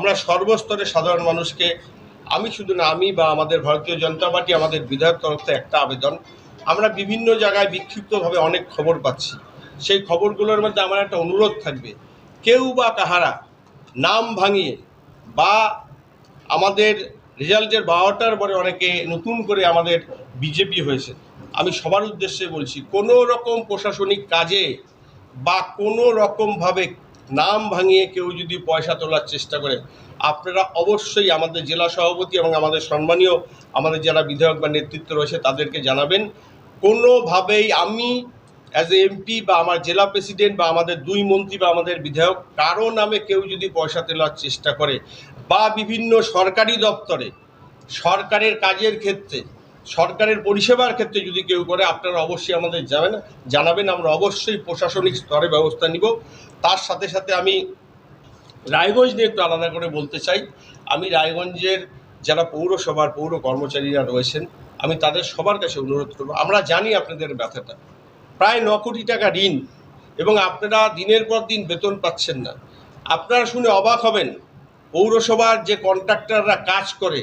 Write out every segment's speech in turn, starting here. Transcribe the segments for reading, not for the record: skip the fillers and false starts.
আমরা সর্বস্তরে সাধারণ মানুষকে, আমি শুধু না, আমি বা আমাদের ভারতীয় জনতা পার্টি, আমাদের বিধায়ক তরফ থেকে একটা আবেদন, আমরা বিভিন্ন জায়গায় বিক্ষিপ্তভাবে অনেক খবর পাচ্ছি। সেই খবরগুলোর মধ্যে আমার একটা অনুরোধ থাকবে, কেউ বা কাহারা নাম ভাঙিয়ে বা আমাদের রেজাল্টের 12টার পরে অনেকে নতুন করে আমাদের বিজেপি হয়েছে, আমি সবার উদ্দেশ্যে বলছি, কোনো রকম প্রশাসনিক কাজে বা কোনো রকমভাবে নাম ভাঙিয়ে কেউ যদি পয়সা তোলার চেষ্টা করে, আপনারা অবশ্যই আমাদের জেলা সভাপতি এবং আমাদের সম্মানীয় আমাদের যারা বিধায়ক বা নেতৃত্ব রয়েছে তাদেরকে জানাবেন। কোনোভাবেই আমি অ্যাজ এ এমপি বা আমার জেলা প্রেসিডেন্ট বা আমাদের 2 মন্ত্রী বা আমাদের বিধায়ক কারো নামে কেউ যদি পয়সা তোলার চেষ্টা করে বা বিভিন্ন সরকারি দপ্তরে সরকারের কাজের ক্ষেত্রে সরকারের পরিষেবার ক্ষেত্রে যদি কেউ করে, আপনারা অবশ্যই আমাদের জানাবেন। আমরা অবশ্যই প্রশাসনিক স্তরে ব্যবস্থা নিব। তার সাথে সাথে আমি রায়গঞ্জ নিয়ে একটু আলাদা করে বলতে চাই। আমি রায়গঞ্জের যারা পৌরসভার পৌর কর্মচারীরা রয়েছেন, আমি তাদের সবার কাছে অনুরোধ করব, আমরা জানি আপনাদের ব্যথাটা, প্রায় 9 কোটি টাকা ঋণ এবং আপনারা দিনের পর দিন বেতন পাচ্ছেন না। আপনারা শুনে অবাক হবেন, পৌরসভার যে কন্ট্রাক্টররা কাজ করে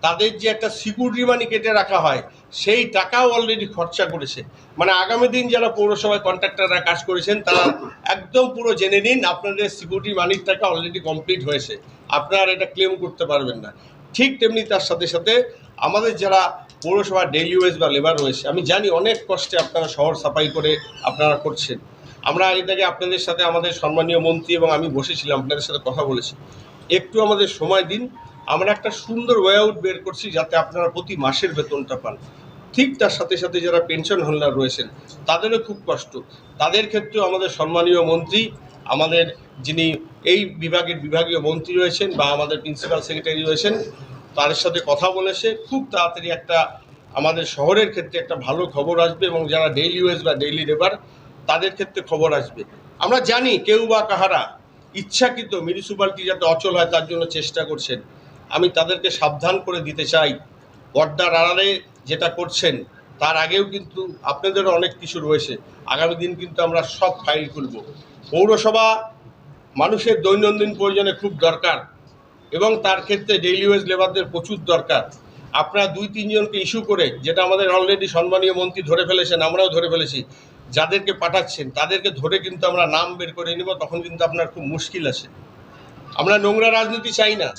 তাদের যে একটা সিকিউরিটি মানি কেটে রাখা হয়, সেই টাকাও অলরেডি খরচা করেছে। মানে আগামী দিন যারা পৌরসভায় কন্ট্রাক্টররা কাজ করেছেন তারা একদম পুরো জেনে নিন আপনাদের সিকিউরিটি মানির টাকা অলরেডি কমপ্লিট হয়েছে, আপনারা এটা ক্লেম করতে পারবেন না। ঠিক তেমনি তার সাথে সাথে আমাদের যারা পৌরসভার ডেইলি ওয়েজ বা লেবার রয়েছে, আমি জানি অনেক কষ্টে আপনারা শহর সাফাই করে আপনারা করছেন। আমরা এটাকে আপনাদের সাথে আমাদের সম্মানীয় মন্ত্রী এবং আমি বসেছিলাম, আপনাদের সাথে কথা বলেছি, একটু আমাদের সময় দিন, আমরা একটা সুন্দর ওয়ে আউট বের করছি যাতে আপনারা প্রতি মাসের বেতনটা পান। ঠিক তার সাথে সাথে যারা পেনশন হোল্ডার রয়েছেন তাদেরও খুব কষ্ট, তাদের ক্ষেত্রেও আমাদের সম্মানীয় মন্ত্রী, আমাদের যিনি এই বিভাগের বিভাগীয় মন্ত্রী রয়েছেন বা আমাদের প্রিন্সিপাল সেক্রেটারি রয়েছেন, তাদের সাথে কথা বলেছে খুব তাড়াতাড়ি একটা আমাদের শহরের ক্ষেত্রে একটা ভালো খবর আসবে এবং যারা ডেইলি ওয়েজ বা ডেইলি লেবার তাদের ক্ষেত্রে খবর আসবে। আমরা জানি কেউ বা কাহারা ইচ্ছাকৃত মিউনিসিপ্যালিটি যাতে অচল হয় তার জন্য চেষ্টা করছেন। আমি তাদেরকে সাবধান করে দিতে চাই, পর্দার আড়ালে যেটা করছেন তার আগেও কিন্তু আপনাদেরও অনেক কিছু রয়েছে। আগামী দিন কিন্তু আমরা সব ফাইল খুলব। পৌরসভা মানুষের দৈনন্দিন প্রয়োজনে খুব দরকার এবং তার ক্ষেত্রে ডেইলি ওয়েজ লেবারদের প্রচুর দরকার। আপনারা 2-3 জনকে ইস্যু করে, যেটা আমাদের অলরেডি সম্মানীয় মন্ত্রী ধরে ফেলেছেন, আমরাও ধরে ফেলেছি, যাদেরকে পাঠাচ্ছেন তাদেরকে ধরে কিন্তু আমরা নাম বের করে নেব, তখন কিন্তু আপনার খুব মুশকিল আছে। আমরা নোংরা রাজনীতি চাই না,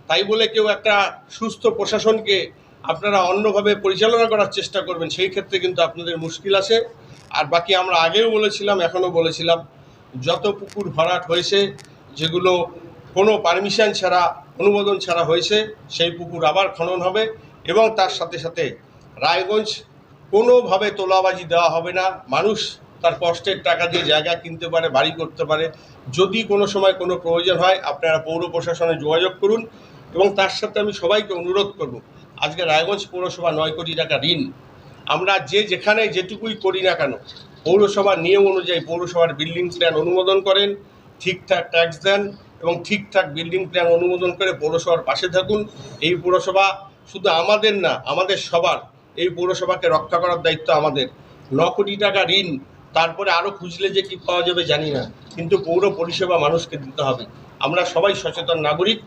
তাই বলে কেউ একটা সুস্থ প্রশাসনকে আপনারা অন্যভাবে পরিচালনা করার চেষ্টা করবেন, সেই ক্ষেত্রে কিন্তু আপনাদের মুশকিল আছে। আর বাকি আমরা আগেও বলেছিলাম, এখনও বলেছিলাম, যত পুকুর ভরাট হয়েছে যেগুলো কোনো পারমিশন ছাড়া অনুমোদন ছাড়া হয়েছে সেই পুকুর আবার খনন হবে এবং তার সাথে সাথে রায়গঞ্জ কোনোভাবে তোলাবাজি দেওয়া হবে না। মানুষ তার কষ্টের টাকা দিয়ে জায়গা কিনতে পারে, বাড়ি করতে পারে। যদি কোনো সময় কোনো প্রয়োজন হয় আপনারা পৌর প্রশাসনে যোগাযোগ করুন। এবং তার সাথে আমি সবাইকে অনুরোধ করব, আজকে রায়গঞ্জ পৌরসভা 9 কোটি টাকা ঋণ, আমরা যে যেখানে যেটুকুই করি না কেন পৌরসভার নিয়ম অনুযায়ী পৌরসভার বিল্ডিং প্ল্যান অনুমোদন করেন, ঠিকঠাক ট্যাক্স দেন এবং ঠিকঠাক বিল্ডিং প্ল্যান অনুমোদন করে পৌরসভার পাশে থাকুন। এই পৌরসভা শুধু আমাদের না, আমাদের সবার। এই পৌরসভাকে রক্ষা করার দায়িত্ব আমাদের। 9 কোটি টাকা ঋণ, তারপরে আরও খুঁজলে যে কী পাওয়া যাবে জানি না, কিন্তু পৌর পরিষেবা মানুষকে দিতে হবে। আমরা সবাই সচেতন নাগরিক।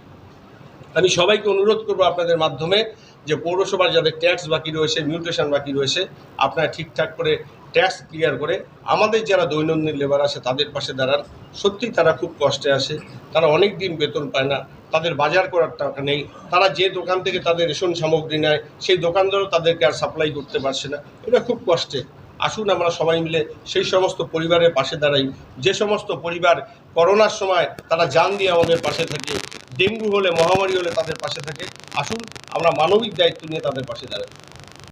আমি সবাইকে অনুরোধ করব আপনাদের মাধ্যমে যে পৌরসভার যাদের ট্যাক্স বাকি রয়েছে, মিউটেশন বাকি রয়েছে, আপনারা ঠিকঠাক করে ট্যাক্স ক্লিয়ার করে আমাদের যারা দৈনন্দিন লেবার আছে তাদের পাশে দাঁড়ান। সত্যিই তারা খুব কষ্টে আসে, তারা অনেক দিন বেতন পায় না, তাদের বাজার করার টাকা নেই, তারা যে দোকান থেকে তাদের রেশন সামগ্রী নেয় সেই দোকানদারও তাদেরকে আর সাপ্লাই করতে পারছে না। এটা খুব কষ্টে। আসুন আমরা সবাই মিলে সেই সমস্ত পরিবারের পাশে দাঁড়াই, যে সমস্ত পরিবার করোনার সময় তারা জান দিয়ে আমাদের পাশে থাকে, ডেঙ্গু হলে, মহামারী হলে তাদের পাশে থাকে। আসুন আমরা মানবিক দায়িত্ব নিয়ে তাদের পাশে দাঁড়াই।